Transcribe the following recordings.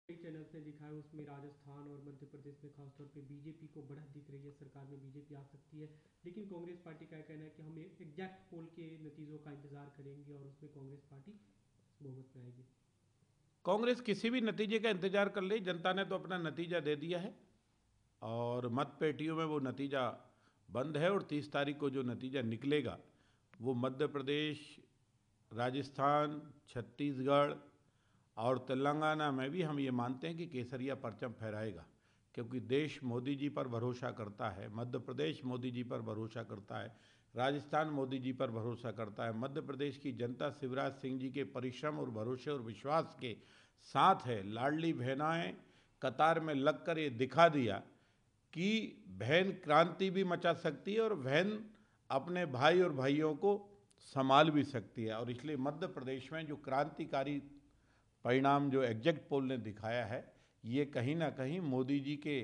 कई चैनल्स ने दिखाया उसमें राजस्थान और मध्य प्रदेश में खासतौर पे बीजेपी को बढ़त दिख रही है, सरकार में बीजेपी आ सकती है। लेकिन कांग्रेस पार्टी का कहना है कि हम एग्जैक्ट पोल के नतीजों का इंतजार करेंगे और उसमें कांग्रेस पार्टी बहुमत में आएगी। कांग्रेस किसी भी नतीजे का इंतजार कर ले, जनता ने तो अपना नतीजा दे दिया है और मत पेटियों में वो नतीजा बंद है। और 30 तारीख को जो नतीजा निकलेगा वो मध्य प्रदेश, राजस्थान, छत्तीसगढ़ और तेलंगाना में भी हम ये मानते हैं कि केसरिया परचम फहराएगा, क्योंकि देश मोदी जी पर भरोसा करता है, मध्य प्रदेश मोदी जी पर भरोसा करता है, राजस्थान मोदी जी पर भरोसा करता है, मध्य प्रदेश की जनता शिवराज सिंह जी के परिश्रम और भरोसे और विश्वास के साथ है। लाडली बहनाएं कतार में लगकर ये दिखा दिया कि बहन क्रांति भी मचा सकती है और बहन अपने भाई और भाइयों को संभाल भी सकती है। और इसलिए मध्य प्रदेश में जो क्रांतिकारी परिणाम जो एग्जिट पोल ने दिखाया है, ये कहीं ना कहीं मोदी जी के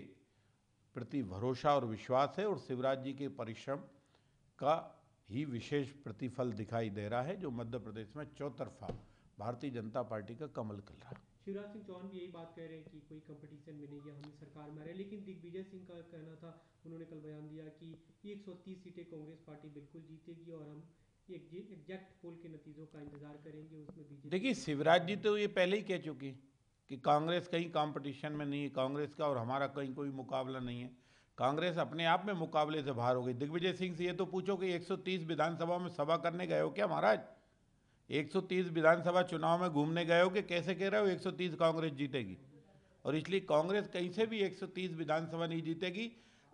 प्रति भरोसा और विश्वास है और शिवराज जी के परिश्रम का ही विशेष प्रतिफल दिखाई दे रहा है, जो मध्य प्रदेश में चौतरफा भारतीय जनता पार्टी का कमल खिल रहा है। शिवराज सिंह चौहान भी यही बात कह रहे हैं कि कोई कंपटीशन में नहीं है, हम सरकार में आ रहे हैं। लेकिन दिग्विजय सिंह का कहना था, उन्होंने कल बयान दिया कि 130 सीटें कांग्रेस पार्टी बिल्कुल जीतेगी और हम एग्जैक्ट पोल के नतीजों का इंतजार करेंगे, उसमें बीजेपी। देखिए, शिवराज जी तो ये पहले ही कह चुके हैं कि कांग्रेस कहीं कंपटीशन में नहीं है, कांग्रेस का और हमारा कहीं कोई मुकाबला नहीं है, कांग्रेस अपने आप में मुकाबले से बाहर हो गई। दिग्विजय सिंह से ये तो पूछो कि 130 विधानसभा में सभा करने गए हो क्या महाराज? 130 विधानसभा चुनाव में घूमने गए हो कि कैसे कह रहे हो 130 कांग्रेस जीतेगी? और इसलिए कांग्रेस कहीं से भी 130 विधानसभा नहीं जीतेगी।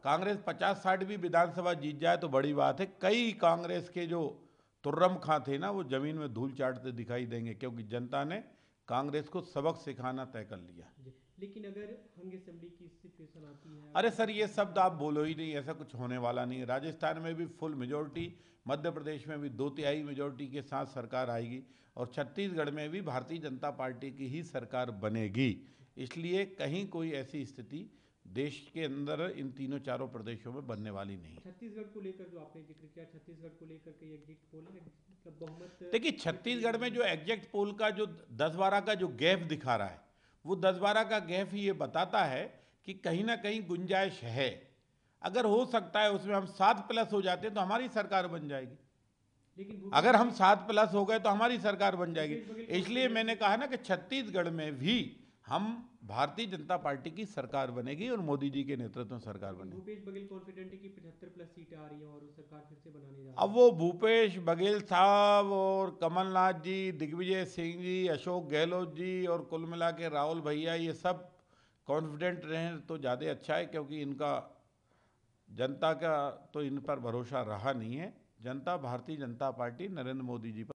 कांग्रेस 50-60 भी विधानसभा जीत जाए तो बड़ी बात है। कई कांग्रेस के जो तुर्रम खां थे ना, वो जमीन में धूल चाटते दिखाई देंगे, क्योंकि जनता ने कांग्रेस को सबक सिखाना तय कर लिया। लेकिन अगर हंग असेंबली की सिचुएशन आती है, अरे सर, ये शब्द आप बोलो ही नहीं, ऐसा कुछ होने वाला नहीं है। राजस्थान में भी फुल मेजोरिटी, मध्य प्रदेश में भी 2/3 मेजोरिटी के साथ सरकार आएगी और छत्तीसगढ़ में भी भारतीय जनता पार्टी की ही सरकार बनेगी। इसलिए कहीं कोई ऐसी स्थिति देश के अंदर इन तीनों चारों प्रदेशों में बनने वाली नहीं। छत्तीसगढ़ को लेकर जो आपने जिक्र किया, छत्तीसगढ़ को लेकर के एग्जिट पोल मतलब बहुमत। देखिए, छत्तीसगढ़ में जो एग्जैक्ट पोल का जो 10-12 का जो गैप दिखा रहा है, वो 10-12 का गैप ही ये बताता है कि कहीं ना कहीं गुंजाइश है। अगर हो सकता है उसमें हम 7+ हो जाते तो हमारी सरकार बन जाएगी। लेकिन अगर हम 7+ हो गए तो हमारी सरकार बन जाएगी। इसलिए मैंने कहा ना कि छत्तीसगढ़ में भी हम भारतीय जनता पार्टी की सरकार बनेगी और मोदी जी के नेतृत्व में सरकार बनेगी। भूपेश बघेल कॉन्फिडेंट है कि 75+ सीटें आ रही हैं और सरकार फिर से बनाने जा रही है। अब वो भूपेश बघेल साहब और कमलनाथ जी, दिग्विजय सिंह जी, अशोक गहलोत जी और कुल मिला के राहुल भैया, ये सब कॉन्फिडेंट रहें तो ज़्यादा अच्छा है, क्योंकि इनका जनता का तो इन पर भरोसा रहा नहीं है। जनता भारतीय जनता पार्टी नरेंद्र मोदी जी पर